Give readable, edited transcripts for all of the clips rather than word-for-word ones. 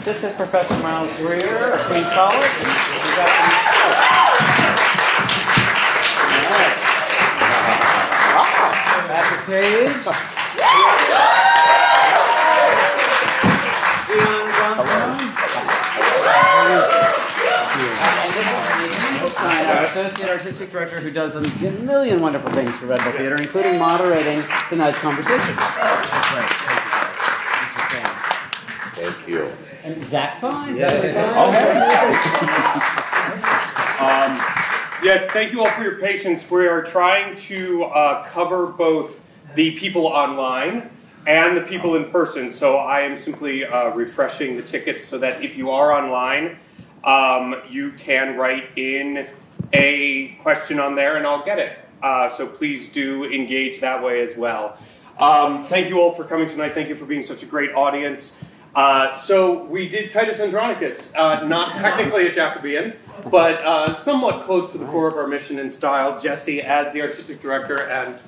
This is Professor Miles Greer of Queens College. Patrick Page. Our Associate Artistic Director who does a million wonderful things for Red Bull Theater, including moderating tonight's conversation. Thank you. And Zach Fine. Yes, thank you all for your patience. We are trying to cover both the people online and the people in person. So I am simply refreshing the tickets so that if you are online, you can write in a question on there and I'll get it. So please do engage that way as well. Thank you all for coming tonight. Thank you for being such a great audience. So we did Titus Andronicus, not technically a Jacobean, but somewhat close to the core of our mission and style. Jesse, as the artistic director and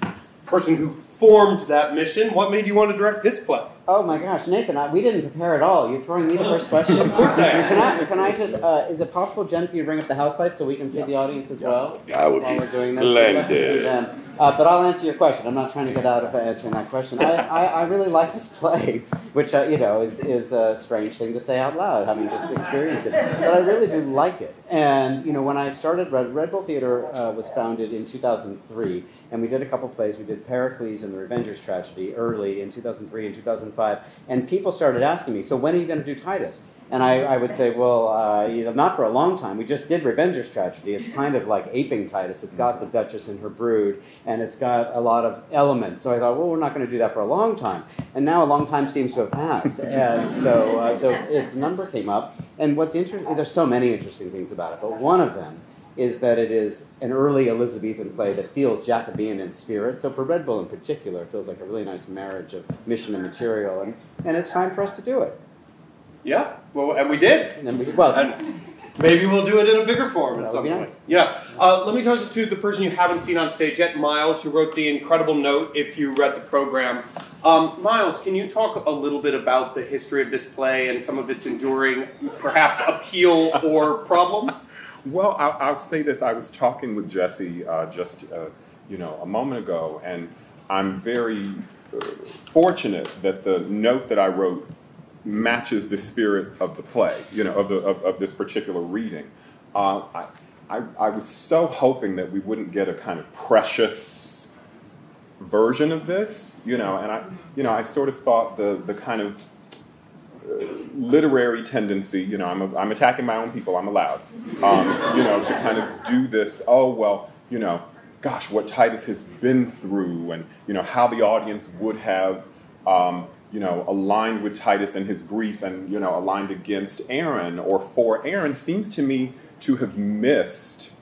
person who formed that mission, what made you want to direct this play? Oh my gosh, Nathan, we didn't prepare at all. You're throwing me the first question? Of course I am. Can I just, is it possible, Jen, for you to bring up the house lights so we can see the audience as well? That would be splendid. But I'll answer your question. I'm not trying to get out of answering that question. I really like this play, which you know is a strange thing to say out loud, having just experienced it. But I really do like it. And you know, when I started, Red Bull Theater was founded in 2003, and we did a couple plays. We did Pericles and the Revengers Tragedy early in 2003 and 2005, and people started asking me, "So when are you going to do Titus?" And I would say, well, you know, not for a long time. We just did Revengers Tragedy. It's kind of like aping Titus. It's got the Duchess and her brood, and it's got a lot of elements. So I thought, well, we're not going to do that for a long time. And now a long time seems to have passed. And so its number came up. And what's interesting, there's so many interesting things about it, but one of them is that it is an early Elizabethan play that feels Jacobean in spirit. So for Red Bull in particular, it feels like a really nice marriage of mission and material. And it's time for us to do it. Yeah, well, and we did. And maybe we'll do it in a bigger form at some point. Nice. Yeah. Let me toss it to the person you haven't seen on stage yet, Miles, who wrote the incredible note if you read the program. Miles, can you talk a little bit about the history of this play and some of its enduring, perhaps, appeal or problems? Well, I'll say this. I was talking with Jesse just a moment ago, and I'm very fortunate that the note that I wrote matches the spirit of the play, of this particular reading. I was so hoping that we wouldn't get a kind of precious version of this, and I sort of thought the kind of literary tendency, I'm attacking my own people, I'm allowed, to kind of do this, gosh, what Titus has been through, and, how the audience would have, aligned with Titus and his grief and, aligned against Aaron or for Aaron seems to me to have missed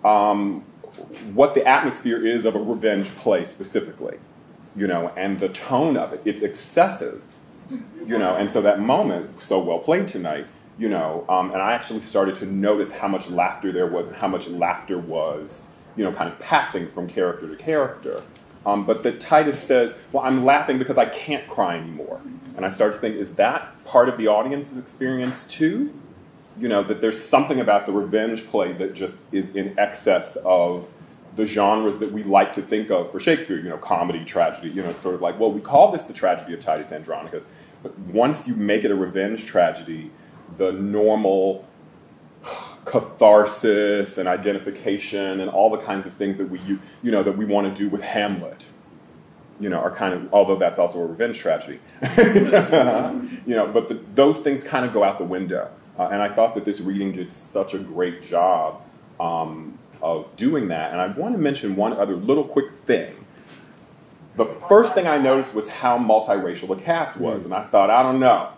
what the atmosphere is of a revenge play specifically, and the tone of it. It's excessive, and so that moment, so well played tonight, and I actually started to notice how much laughter there was and how much laughter was, kind of passing from character to character. But that Titus says, well, I'm laughing because I can't cry anymore. And I started to think, is that part of the audience's experience too? That there's something about the revenge play that just is in excess of the genres that we like to think of for Shakespeare, comedy, tragedy, sort of like, well, we call this the tragedy of Titus Andronicus. But once you make it a revenge tragedy, the normal catharsis and identification and all the kinds of things that we want to do with Hamlet, are kind of, although that's also a revenge tragedy, but those things kind of go out the window. And I thought that this reading did such a great job of doing that. And I want to mention one other little quick thing. The first thing I noticed was how multiracial the cast was, and I thought, I don't know.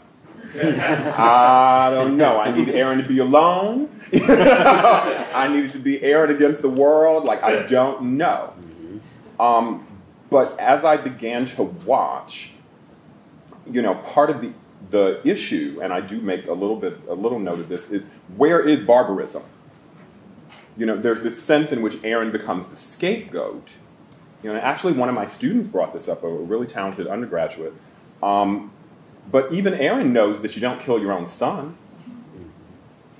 I need Aaron to be alone. I needed to be Aaron against the world. I don't know. But as I began to watch, part of the issue, and I do make a little note of this, is where is barbarism? There's this sense in which Aaron becomes the scapegoat. Actually one of my students brought this up, a really talented undergraduate. But even Aaron knows that you don't kill your own son.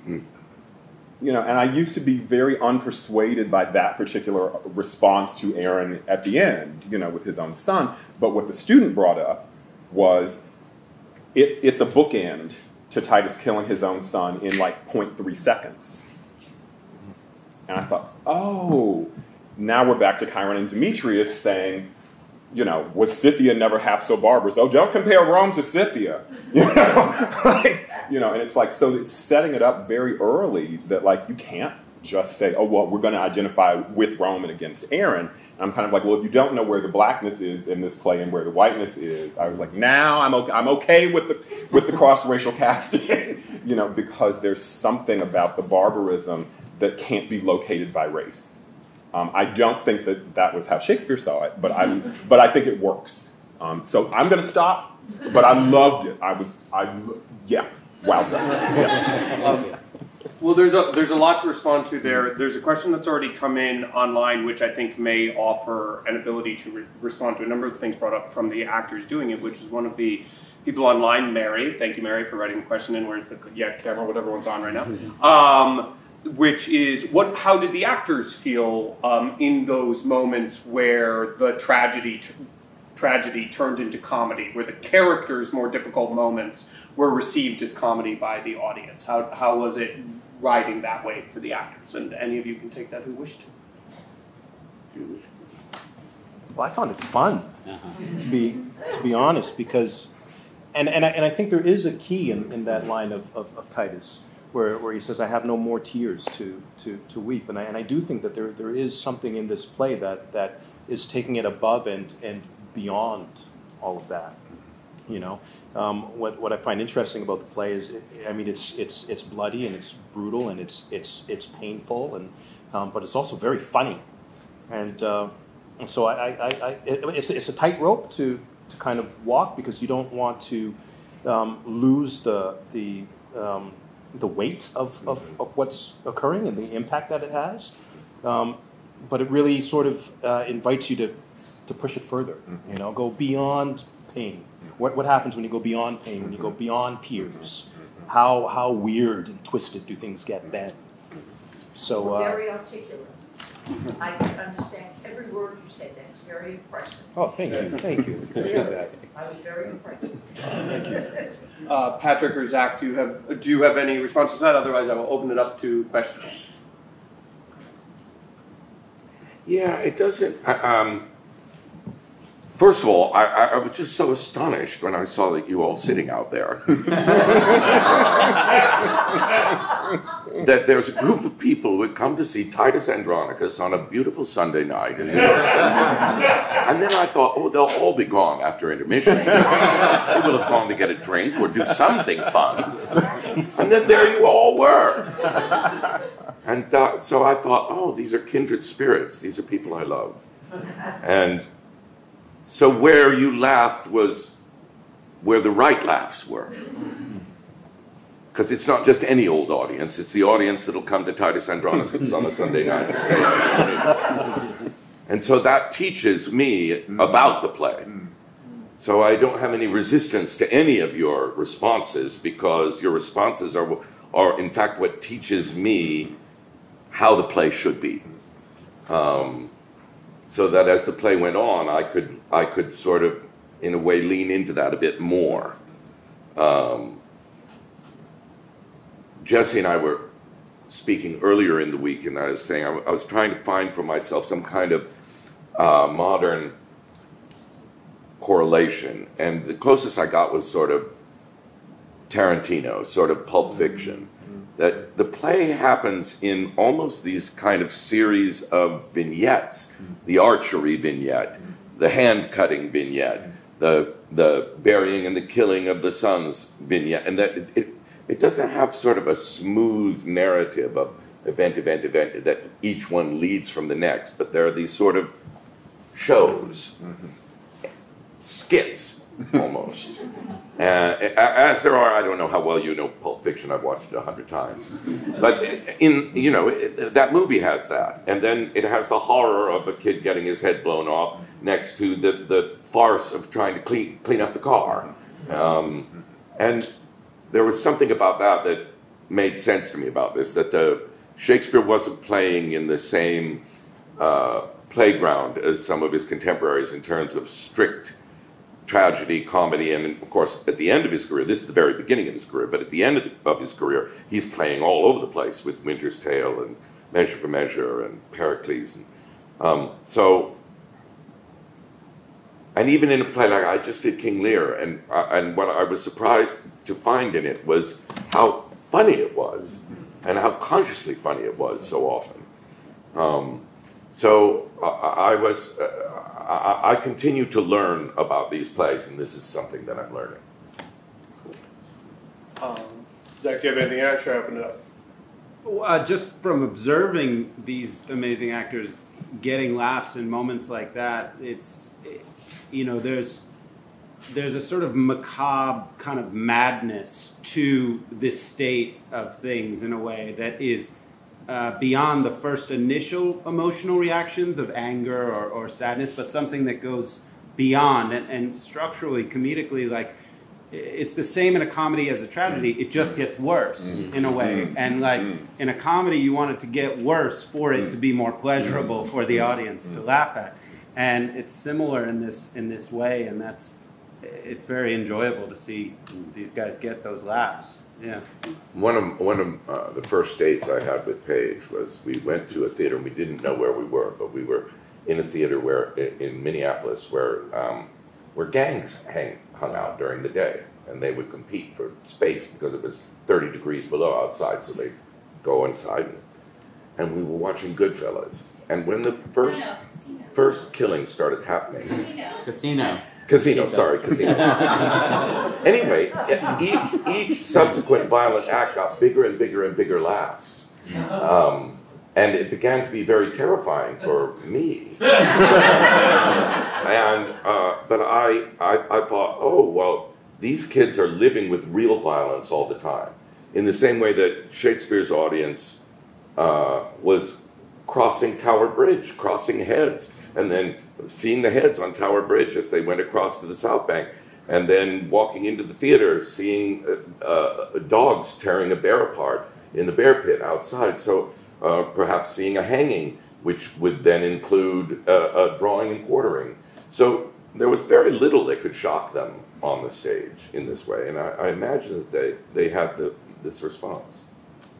You know, and I used to be very unpersuaded by that particular response to Aaron at the end, you know, with his own son. But what the student brought up was it's a bookend to Titus killing his own son in like 0.3 seconds. And I thought, oh, now we're back to Chiron and Demetrius saying, you know, was Scythia never half so barbarous? Oh, don't compare Rome to Scythia. You know, like, you know, and it's like, so it's setting it up very early that like you can't just say, oh, well, we're going to identify with Rome and against Aaron. And I'm kind of like, well, if you don't know where the blackness is in this play and where the whiteness is, I was like, now I'm okay with the cross-racial casting, you know, because there's something about the barbarism that can't be located by race. I don't think that was how Shakespeare saw it, but I think it works. So I'm going to stop, but I loved it. Yeah, wowza. Yeah. Well, there's a lot to respond to there. There's a question that's already come in online, which I think may offer an ability to respond to a number of things brought up from the actors doing it, which is one of the people online, Mary. Thank you, Mary, for writing the question in. Where's the camera? Whatever one's on right now. Which is, how did the actors feel in those moments where the tragedy turned into comedy, where the characters' more difficult moments were received as comedy by the audience? How was it riding that way for the actors? And any of you can take that who wish to. Well, I found it fun, to be honest, because, and I think there is a key in that line of Titus, where he says, I have no more tears to weep. And I do think that there is something in this play that is taking it above and beyond all of that. You know, what I find interesting about the play is, it's bloody and it's brutal and it's painful, and but it's also very funny. And so it's a tightrope to kind of walk, because you don't want to lose the weight of what's occurring and the impact that it has, but it really sort of invites you to push it further. You know, go beyond pain. What happens when you go beyond pain? When you go beyond tears? How weird and twisted do things get then? So very articulate. I can understand every word you said. That's very impressive. Oh, thank you. Appreciate that. I was very impressed. Thank you. Patrick or Zach, do you have any responses to that? Otherwise, I will open it up to questions. Yeah, it doesn't. First of all, I was just so astonished when I saw that you all sitting out there. That there's a group of people who had come to see Titus Andronicus on a beautiful Sunday night in New York City. And then I thought, oh, they'll all be gone after intermission. They will have gone to get a drink or do something fun. And then there you all were. And so I thought, oh, these are kindred spirits. These are people I love. And so where you laughed was where the right laughs were. Because it's not just any old audience, it's the audience that'll come to Titus Andronicus on a Sunday night and stay. And so that teaches me about the play. So I don't have any resistance to any of your responses, because your responses are in fact what teaches me how the play should be. So that as the play went on, I could sort of, in a way, lean into that a bit more. Jesse and I were speaking earlier in the week, and I was saying I was trying to find for myself some kind of modern correlation, and the closest I got was sort of Tarantino, sort of Pulp Fiction. That the play happens in almost these kind of series of vignettes. The archery vignette, the hand-cutting vignette, the burying and the killing of the sons vignette, and that it doesn't have sort of a smooth narrative of event, that each one leads from the next, but there are these sort of shows, skits, almost. As there are, I don't know how well you know Pulp Fiction, I've watched it 100 times. But that movie has that. And then it has the horror of a kid getting his head blown off next to the farce of trying to clean up the car. And there was something about that that made sense to me about this, that Shakespeare wasn't playing in the same playground as some of his contemporaries in terms of strict tragedy, comedy, and of course at the end of his career, this is the very beginning of his career, but at the end of his career, he's playing all over the place with Winter's Tale and Measure for Measure and Pericles. And even in a play like I just did King Lear, and what I was surprised to find in it was how funny it was, and how consciously funny it was so often. I continue to learn about these plays, and this is something that I'm learning. Zach, do you have anything else? Or open it up? Just from observing these amazing actors getting laughs in moments like that, there's a sort of macabre kind of madness to this state of things in a way that is beyond the first initial emotional reactions of anger or sadness, but something that goes beyond and structurally, comedically, like it's the same in a comedy as a tragedy. It just gets worse in a way. And like in a comedy, you want it to get worse for it to be more pleasurable for the audience to laugh at. And it's similar in this way, and it's very enjoyable to see these guys get those laughs. Yeah. One of the first dates I had with Paige was we went to a theater and we didn't know where we were, but we were in a theater in Minneapolis where gangs hung out during the day, and they would compete for space because it was 30 degrees below outside, so they'd go inside. And we were watching Goodfellas, and when the first killing started happening, Casino, sorry. Anyway, each subsequent violent act got bigger and bigger and bigger laughs. And it began to be very terrifying for me. But I thought, oh, well, these kids are living with real violence all the time. In the same way that Shakespeare's audience was crossing Tower Bridge, crossing heads, and then seeing the heads on Tower Bridge as they went across to the South Bank, and then walking into the theater, seeing dogs tearing a bear apart in the bear pit outside. So perhaps seeing a hanging, which would then include drawing and quartering. So there was very little that could shock them on the stage in this way, and I imagine that they had this response.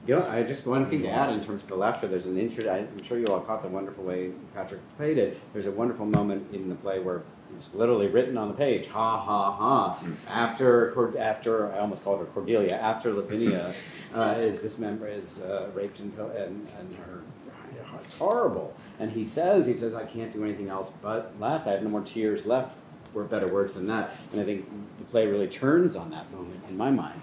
I just one thing to add in terms of the laughter. There's an I'm sure you all caught the wonderful way Patrick played it. There's a wonderful moment in the play where it's literally written on the page, ha ha ha. After I almost called her Cordelia. After Lavinia is raped and her, it's horrible. And he says I can't do anything else but laugh. I have no more tears left. Were better words than that. And I think the play really turns on that moment in my mind.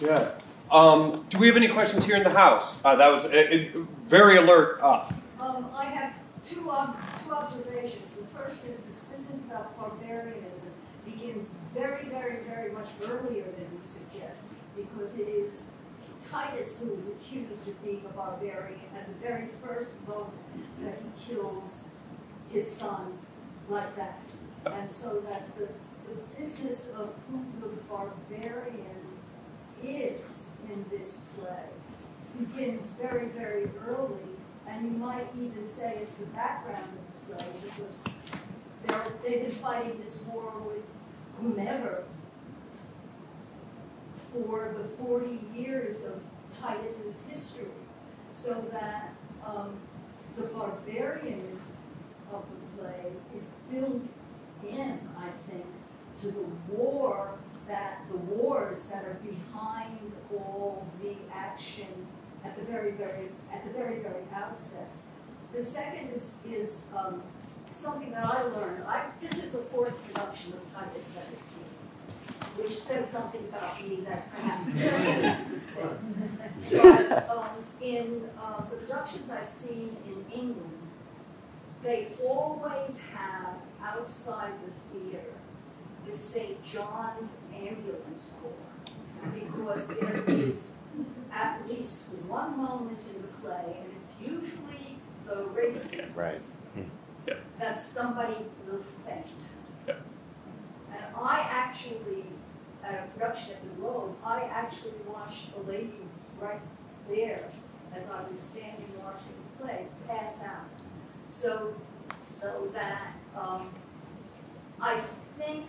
Yeah. Do we have any questions here in the house? That was very alert. I have two observations. The first is this business about barbarianism begins very, very, very much earlier than you suggest, because it is Titus who is accused of being a barbarian at the very first moment that he kills his son like that. And so that the business of who the barbarian is in this play begins very, very early, and you might even say it's the background of the play, because they've been fighting this war with whomever for the 40 years of Titus's history, so that the barbarianism of the play is built in, I think, to the wars that are behind all the action at the very, very outset. The second is something that I learned. This is the fourth production of Titus that I've seen, which says something about me that perhaps needs to be said. But in the productions I've seen in England, they always have outside the theater the St. John's Ambulance Corps, because there is at least one moment in the play, and it's usually the race scene, Right. that somebody will faint. Yeah. And I actually, at a production at the Globe, I actually watched a lady right there, as I was standing watching the play, pass out. So that I think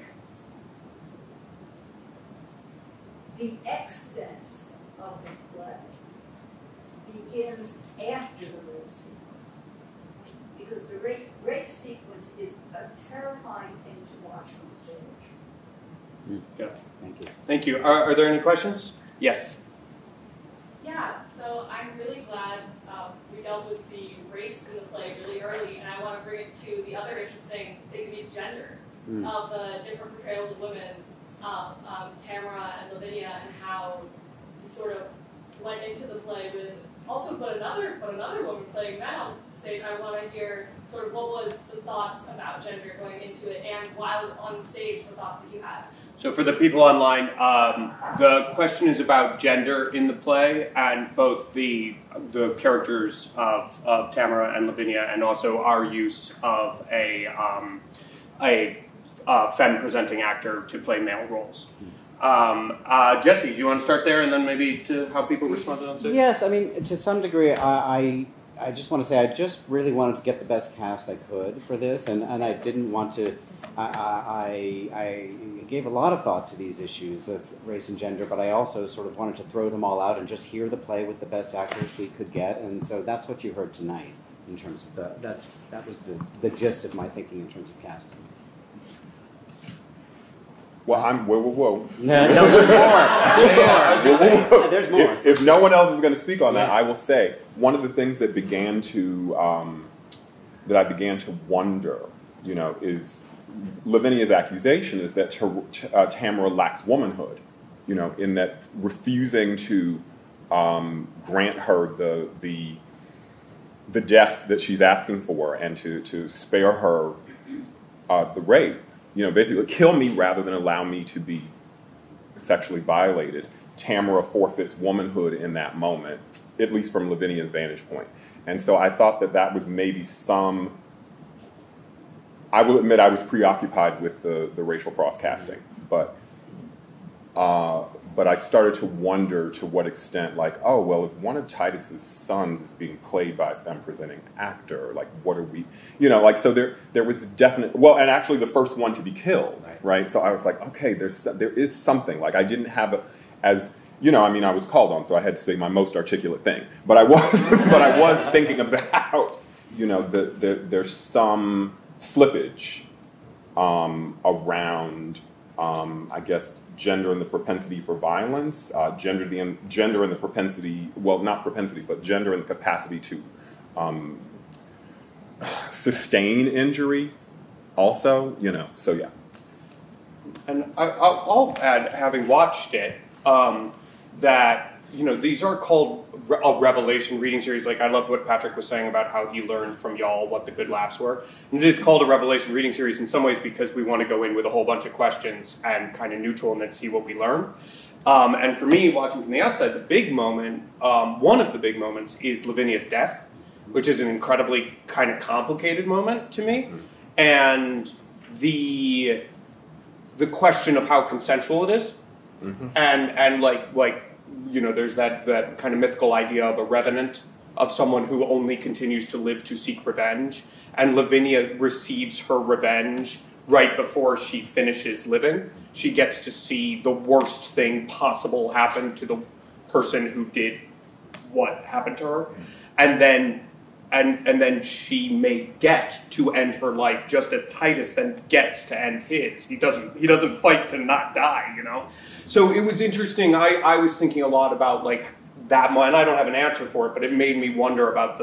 the excess of the play begins after the rape sequence, because the rape sequence is a terrifying thing to watch on stage. Yeah. Thank you. Thank you. Are there any questions? Yes. Yeah, so I'm really glad we dealt with the race in the play really early, and I want to bring it to the other interesting thing, the gender of the different portrayals of women, Tamara and Lavinia, and how you sort of went into the play with also but another woman playing men on stage. I want to hear sort of what was the thoughts about gender going into it, and while on stage, the thoughts that you had. So for the people online, the question is about gender in the play, and both the characters of Tamara and Lavinia, and also our use of a femme-presenting actor to play male roles. Jesse, do you want to start there, and then maybe to how people responded on stage? Yes, I mean, to some degree, I just want to say I just really wanted to get the best cast I could for this, and I didn't want to. I gave a lot of thought to these issues of race and gender, but I also sort of wanted to throw them all out and just hear the play with the best actors we could get, and so that's what you heard tonight in terms of that was the gist of my thinking in terms of casting. Well, whoa. No, there's more. There's more. If no one else is going to speak on that, I will say one of the things that began to that I began to wonder, is Lavinia's accusation is that Tamara lacks womanhood, in that refusing to grant her the death that she's asking for and to spare her the rape. Basically kill me rather than allow me to be sexually violated. Tamara forfeits womanhood in that moment, at least from Lavinia's vantage point. And so I thought that was maybe I will admit I was preoccupied with the racial cross-casting, but I started to wonder to what extent, if one of Titus's sons is being played by a femme-presenting actor, what are we, so there was definite, and actually the first one to be killed, right? So I was like, okay, there is something, I didn't have I was called on, so I had to say my most articulate thing, but I was thinking about, there's some slippage around, I guess, gender and the propensity for violence, gender and the propensity, not propensity, but gender and the capacity to sustain injury also, so yeah. And I'll add, having watched it, that, these are called a revelation reading series. I loved what Patrick was saying about how he learned from y'all what the good laughs were. And it is called a revelation reading series in some ways because we want to go in with a whole bunch of questions and kind of neutral and then see what we learn. And for me, watching from the outside, the big moment, one of the big moments is Lavinia's death, which is an incredibly kind of complicated moment to me. And the question of how consensual it is. And there's that kind of mythical idea of a revenant, of someone who only continues to live to seek revenge. And Lavinia receives her revenge right before she finishes living. She gets to see the worst thing possible happen to the person who did what happened to her. And then she may get to end her life just as Titus then gets to end his. He doesn't fight to not die, So it was interesting. I was thinking a lot about that one, and I don't have an answer for it, but it made me wonder about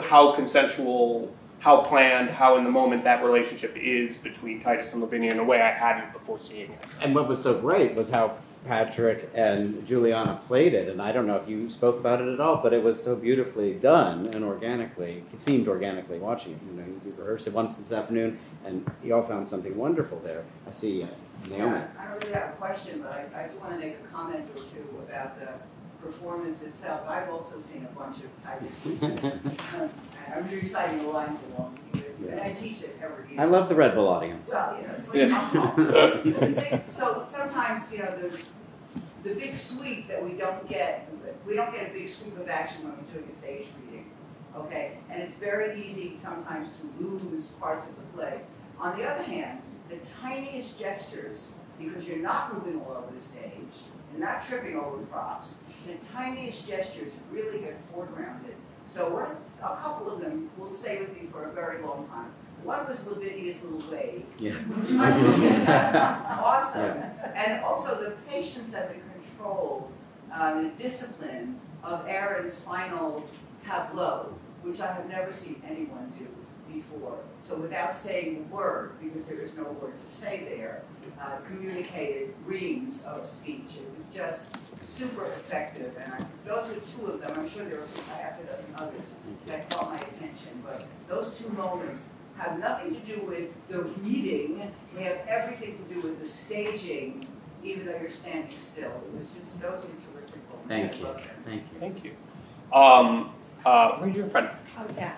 how consensual, how planned, how in the moment that relationship is between Titus and Lavinia in a way I hadn't before seeing it. And what was so great was how Patrick and Juliana played it, and I don't know if you spoke about it at all, but it was so beautifully done and organically. It seemed organically watching it. You rehearsed it once this afternoon, and you all found something wonderful there. I see Naomi. Yeah, I don't really have a question, but I do want to make a comment or two about the performance itself. I've also seen a bunch of Titus. I'm reciting the lines along with and I teach it every year. I love the Red Bull audience. Well, you know, it's like so sometimes, you know, there's the big sweep that we don't get. We don't get a big sweep of action when we're doing a stage reading, okay? And it's very easy sometimes to lose parts of the play. On the other hand, the tiniest gestures, because you're not moving all over the stage, you're not tripping over props, the tiniest gestures really get foregrounded. So a couple of them will stay with me for a very long time. One was Lavinia's little wave, which I think awesome. Yeah. And also the patience and the control, the discipline of Aaron's final tableau, which I have never seen anyone do before. So without saying a word, because there is no word to say there, communicated reams of speech. It was just super effective, and those were two of them. I'm sure there were half a dozen others that caught my attention, but those two moments have nothing to do with the reading. They have everything to do with the staging, even though you're standing still. It was just, those are terrific moments. Thank you. Thank you. Thank you. Where's your friend? Oh, yeah.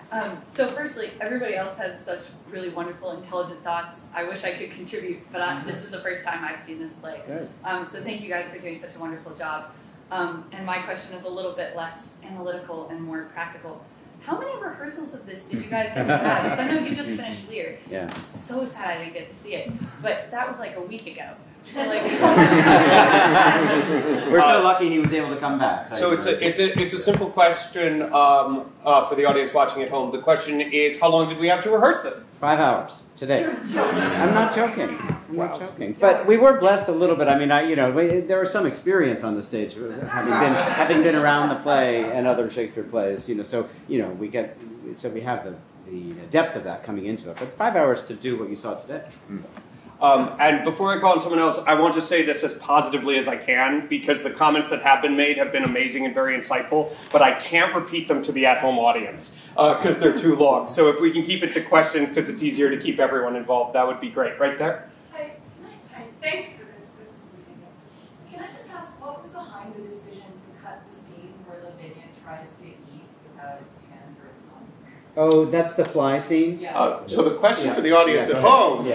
So firstly, everybody else has such really wonderful, intelligent thoughts. I wish I could contribute, but this is the first time I've seen this play. So thank you guys for doing such a wonderful job. And my question is a little bit less analytical and more practical. How many rehearsals of this did you guys get to have? Because I know you just finished Lear. Yeah. So sad I didn't get to see it. But that was like a week ago. So like, we're so lucky he was able to come back. So it's a simple question for the audience watching at home. The question is, how long did we have to rehearse this? 5 hours today. I'm not joking. I'm not joking. But we were blessed a little bit. I mean, there was some experience on the stage, having been around the play and other Shakespeare plays. So we have the depth of that coming into it. But 5 hours to do what you saw today. And before I call on someone else, I want to say this as positively as I can, because the comments that have been made have been amazing and very insightful, but I can't repeat them to the at-home audience because they're too long. So if we can keep it to questions, because it's easier to keep everyone involved, that would be great. Right there? Hi. Thanks for this. This was really good. Can I just ask, what was behind the decision to cut the scene where Lavinia tries to eat without hands or a tongue? Oh, that's the fly scene? Yeah. So the question for the audience at home,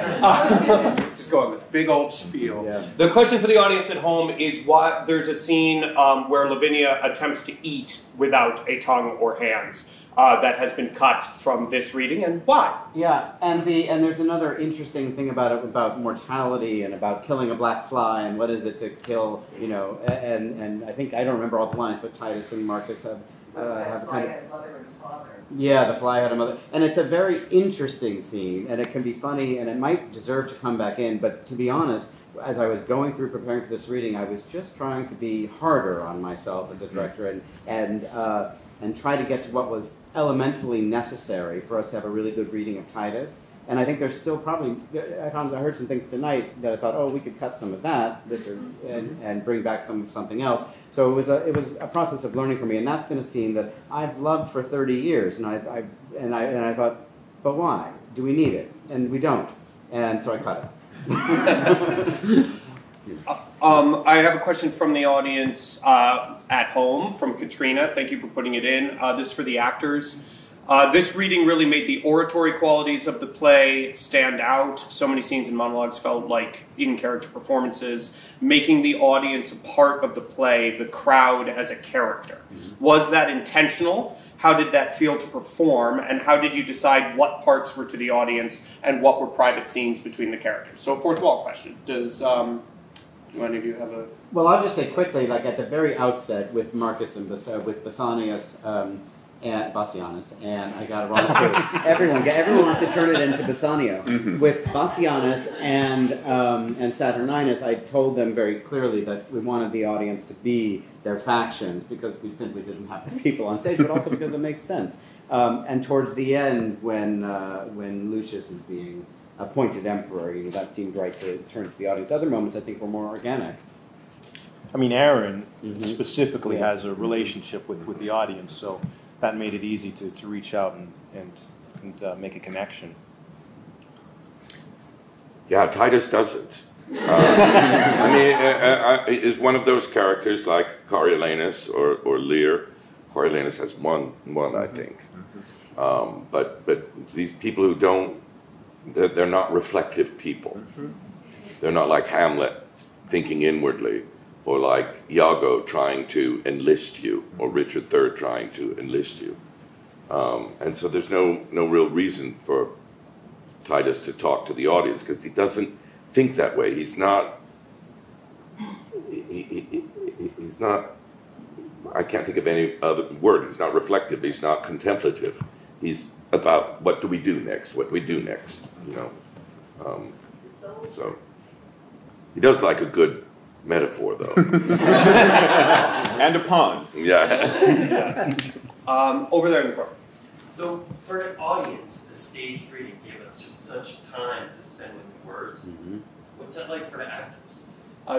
just go on this big old spiel. Yeah. The question for the audience at home is why there's a scene where Lavinia attempts to eat without a tongue or hands that has been cut from this reading, and why? Yeah, and there's another interesting thing about mortality and about killing a black fly and what is it to kill, and I think, I don't remember all the lines, but Titus and Marcus have kind of... Mother and father. Yeah, the fly had a mother. And it's a very interesting scene, and it can be funny, and it might deserve to come back in, but to be honest, as I was going through preparing for this reading, I was just trying to be harder on myself as a director and try to get to what was elementally necessary for us to have a really good reading of Titus. And I think there's still probably, I heard some things tonight that I thought, we could cut some of that, and bring back something else. So it was a process of learning for me, and that's been a scene that I've loved for 30 years, and I thought, but why? Do we need it? And we don't, and so I cut it. I have a question from the audience at home, from Katrina. Thank you for putting it in. This is for the actors. This reading really made the oratory qualities of the play stand out. So many scenes and monologues felt like in-character performances, making the audience a part of the play, the crowd as a character. Was that intentional? How did that feel to perform? And how did you decide what parts were to the audience and what were private scenes between the characters? So a fourth wall question. Do any of you have a... Well, I'll just say quickly, like at the very outset with Marcus and with Basanius, and Bassianus, and I got it wrong too. Everyone wants to turn it into Bassanio. With Bassianus and Saturninus, I told them very clearly that we wanted the audience to be their factions because we simply didn't have the people on stage, but also because it makes sense. And towards the end, when Lucius is being appointed emperor, that seemed right to turn to the audience. Other moments, I think, were more organic. I mean, Aaron specifically has a relationship with the audience, so that made it easy to reach out and make a connection. Yeah, Titus doesn't. Is one of those characters like Coriolanus or Lear. Coriolanus has one, I think. But these people who don't, they're not reflective people. They're not like Hamlet thinking inwardly, or like Iago trying to enlist you, or Richard III trying to enlist you. And so there's no real reason for Titus to talk to the audience, because he doesn't think that way. He's not, he's not, I can't think of any other word. He's not reflective. He's not contemplative. He's about, what do we do next? What do we do next? You know. So he does like a good metaphor, though. And a pun. Yeah. Over there in the corner. So for an audience, the staged reading gave us just such time to spend with words. What's that like for the actors?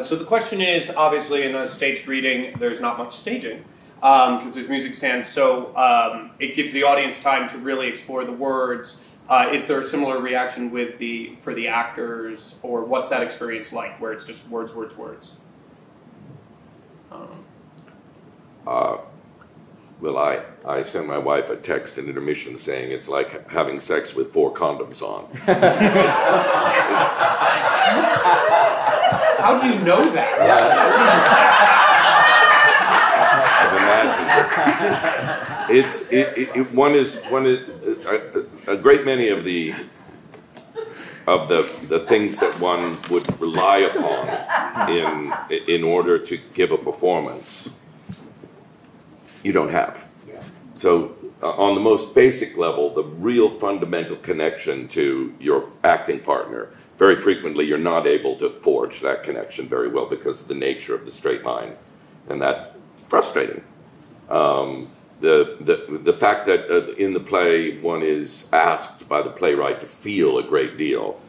So the question is, obviously in a staged reading, there's not much staging because there's music stands, so it gives the audience time to really explore the words. Is there a similar reaction with for the actors, or what's that experience like, where it's just words, words, words? Well, I sent my wife a text in intermission saying it's like having sex with 4 condoms on. How do you know that? I've imagined a great many of the things that one would rely upon in order to give a performance, you don't have. So on the most basic level, the real fundamental connection to your acting partner, very frequently you're not able to forge that connection very well because of the nature of the straight line, and that's frustrating. The fact that in the play one is asked by the playwright to feel a great deal.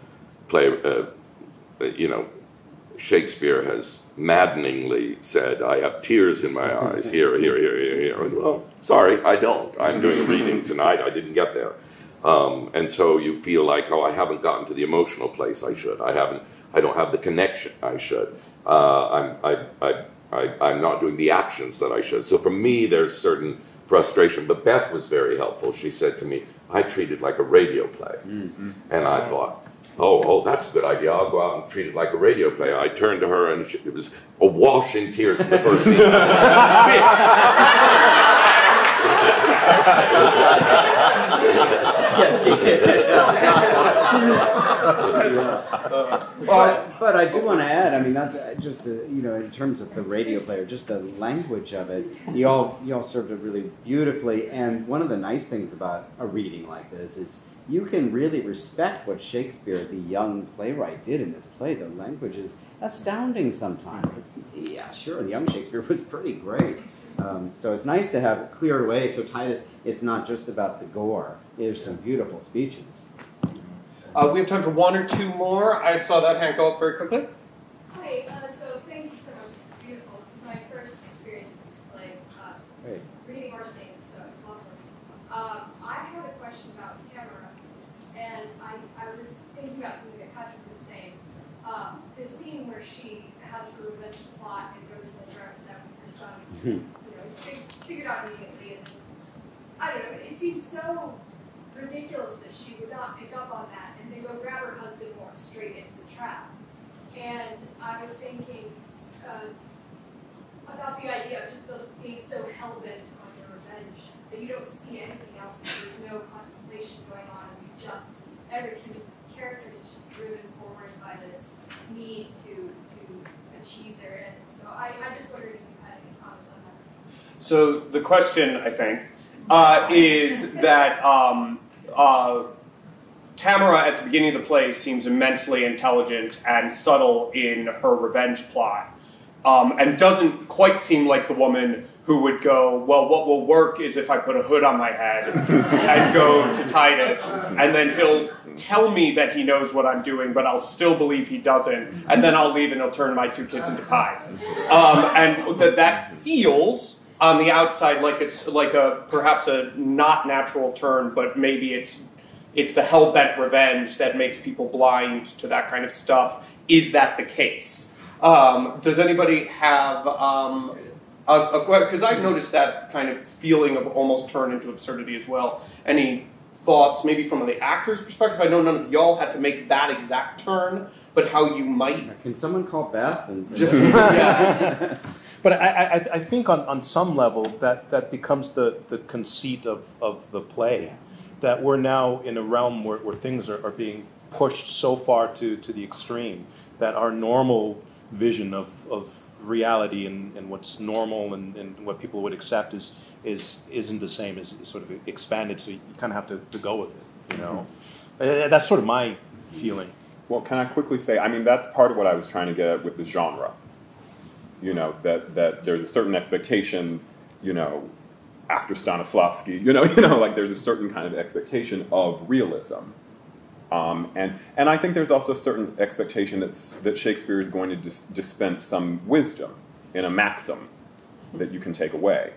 You know, Shakespeare has maddeningly said, "I have tears in my eyes, here, here, here, here, here." Well, sorry, I don't. I'm doing a reading tonight. I didn't get there. And so you feel like, oh, I haven't gotten to the emotional place I should. I don't have the connection I should. I'm not doing the actions that I should. So for me, there's certain frustration. But Beth was very helpful. She said to me, I treat it like a radio play. And I thought, oh, that's a good idea. I'll go out and treat it like a radio play. I turned to her, and it was awash in tears in the first scene. Yes, she did. But I do want to add, I mean, that's just, you know, in terms of the radio play, or just the language of it, you all served it really beautifully. And one of the nice things about a reading like this is you can really respect what Shakespeare, the young playwright, did in this play. The language is astounding sometimes. Yeah, sure, the young Shakespeare was pretty great. So it's nice to have it cleared away. So Titus, it's not just about the gore. There's some beautiful speeches. We have time for 1 or 2 more. I saw that hand go up very quickly. Hi, so thank you so much. This is beautiful. This is my first experience with this play, reading or seeing, so it's lovely. I had a question about Tamara, and I was thinking about something that Patrick was saying. The scene where she has her revenge plot and goes and dressed up with her sons, it's figured out immediately. And I don't know, it seems so ridiculous that she would not pick up on that and then go grab her husband and walk straight into the trap. And I was thinking about the idea of just being so hell-bent on your revenge that you don't see anything else, and there's no contemplation going on, and every character is just driven forward by this need to achieve their ends. So I just wondered if you had any comments on that. So the question, I think, is that Tamara at the beginning of the play seems immensely intelligent and subtle in her revenge plot, and doesn't quite seem like the woman who would go, well, what will work is if I put a hood on my head and go to Titus, and then he'll tell me that he knows what I'm doing, but I'll still believe he doesn't, and then I'll leave and he'll turn my 2 kids into pies. And that feels on the outside like it's like perhaps a not natural turn, but maybe it's the hell-bent revenge that makes people blind to that kind of stuff. Is that the case? Does anybody have Because I've noticed that kind of feeling of almost turn into absurdity as well. Any thoughts, maybe from the actor's perspective? I know none of y'all had to make that exact turn, but how you might. Can someone call Beth? Yeah. But I think on some level that becomes the conceit of the play, that we're now in a realm where things are being pushed so far to the extreme that our normal vision of reality and what's normal and what people would accept isn't the same, is sort of expanded, so you kind of have to go with it, you know. That's sort of my feeling. Well, can I quickly say, I mean, that's part of what I was trying to get at with the genre. You know, that there's a certain expectation, you know, after Stanislavski, you know, like there's a certain kind of expectation of realism. And I think there's also a certain expectation that Shakespeare is going to dispense some wisdom in a maxim that you can take away,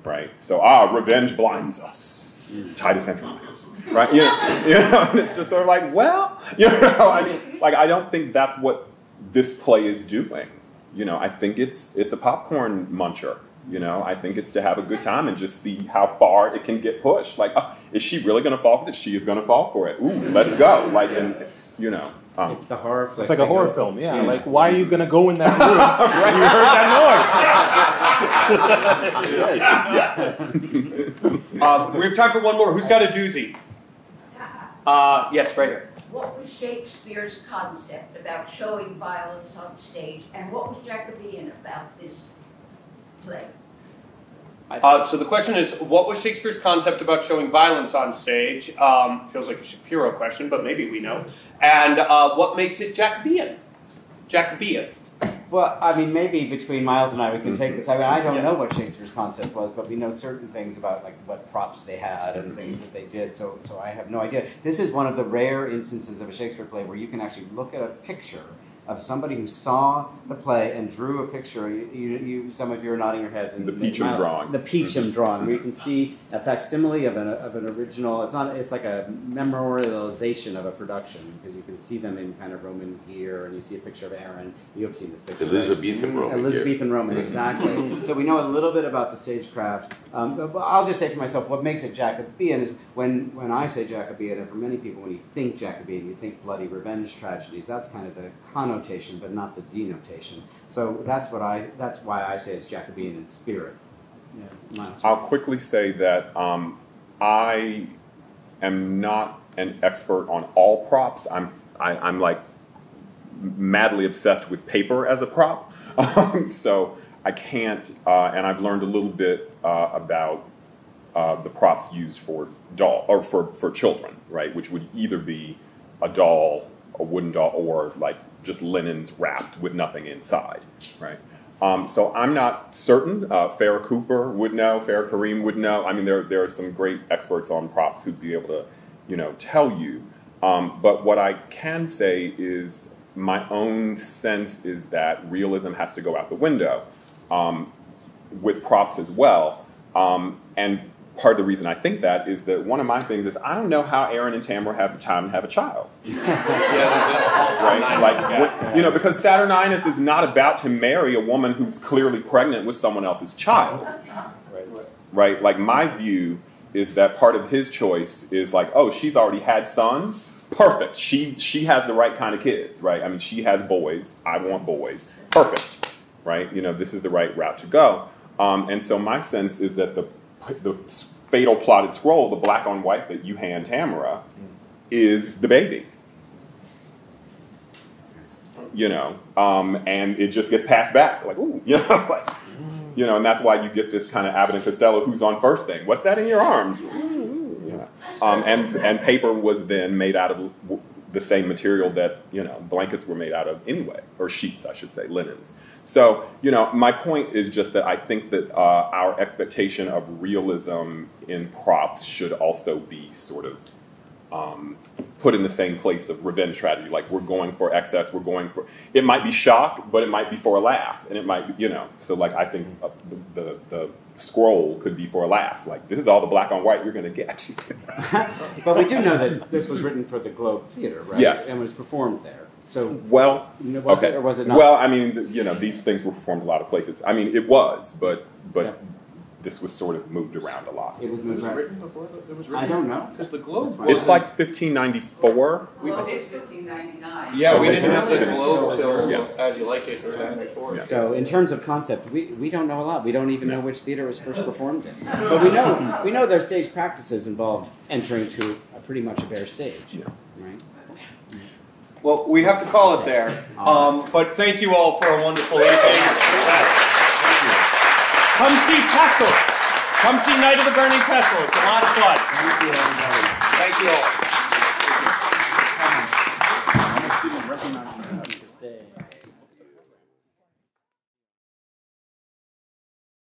right? So, revenge blinds us, Titus Andronicus, right? You know, and it's just sort of like, well, you know, I mean, like, I don't think that's what this play is doing. You know, I think it's a popcorn muncher. You know, I think it's to have a good time and just see how far it can get pushed. Like, is she really going to fall for this? She is going to fall for it. Ooh, let's go. Like, and you know, it's the horror flick. It's like a horror film. Yeah. Like, why are you going to go in that room when you heard that noise? We have time for one more. Who's got a doozy? Yes, right here. What was Shakespeare's concept about showing violence on stage, and what was Jacobean about this play? So the question is, what was Shakespeare's concept about showing violence on stage? Feels like a Shapiro question, but maybe we know. And what makes it Jacobean? Jacobean. Well, I mean, maybe between Miles and I, we can take this. I mean, I don't know what Shakespeare's concept was, but we know certain things about like what props they had and things that they did. So I have no idea. This is one of the rare instances of a Shakespeare play where you can actually look at a picture of somebody who saw the play and drew a picture. Some of you are nodding your heads. And the Peachum drawing. The Peachum drawing, where you can see a facsimile of an original. It's like a memorialization of a production, because you can see them in kind of Roman gear, and you see a picture of Aaron. You have seen this picture. Elizabethan Roman. Elizabethan Roman, exactly. So we know a little bit about the stagecraft. But I'll just say for myself, what makes it Jacobean is when I say Jacobean, and for many people, when you think Jacobean, you think bloody revenge tragedies. That's kind of the connotation, but not the denotation. So that's why I say it's Jacobean in spirit. Yeah, I'll quickly say that I am not an expert on all props. I'm like madly obsessed with paper as a prop, so I can't. And I've learned a little bit about the props used for for children, right? Which would either be a doll, a wooden doll, or like just linens wrapped with nothing inside, right? So I'm not certain. Farrah Cooper would know. Farrah Kareem would know. I mean, there are some great experts on props who'd be able to, you know, tell you. But what I can say is my own sense is that realism has to go out the window with props as well. And part of the reason I think that is that one of my things is I don't know how Aaron and Tamara have time to have a child. Right? Like, you know, because Saturninus is not about to marry a woman who's clearly pregnant with someone else's child. Right? Like, my view is that part of his choice is like, oh, she's already had sons. Perfect. She has the right kind of kids, right? I mean, she has boys. I want boys. Perfect. Right? You know, this is the right route to go. And so my sense is that the fatal plotted scroll, the black on white that you hand Tamara, is the baby. You know, and it just gets passed back, like, ooh, you know, like, you know, and that's why you get this kind of Abbott and Costello, who's on first thing. What's that in your arms? You know, and paper was then made out of the same material that, you know, blankets were made out of anyway, or sheets, I should say, linens. So, you know, my point is just that I think that our expectation of realism in props should also be sort of put in the same place of revenge tragedy. Like, we're going for excess, we're going for, it might be shock, but it might be for a laugh, and it might be, you know, so like I think the scroll could be for a laugh. Like, this is all the black on white you're going to get. But we do know that this was written for the Globe Theater, right? Yes. And was performed there. So well, was okay. it or was it not? Well, I mean, you know, these things were performed a lot of places. I mean, it was, but Yeah. this was sort of moved around a lot. It was moved around. written before? It was I don't know. Because the Globe It's like 1594. Globe is 1599. Yeah, we Okay. didn't have the Globe till Yeah. As You Like It or 94. Yeah. So in terms of concept, we don't know a lot. We don't even know which theater it was first performed in. But we know their stage practices involved entering to pretty much a bare stage. Yeah. Right? Well, we have to call it there. But thank you all for a wonderful evening. Come see Pestle. Come see Night of the Burning Pestle. It's a lot of fun.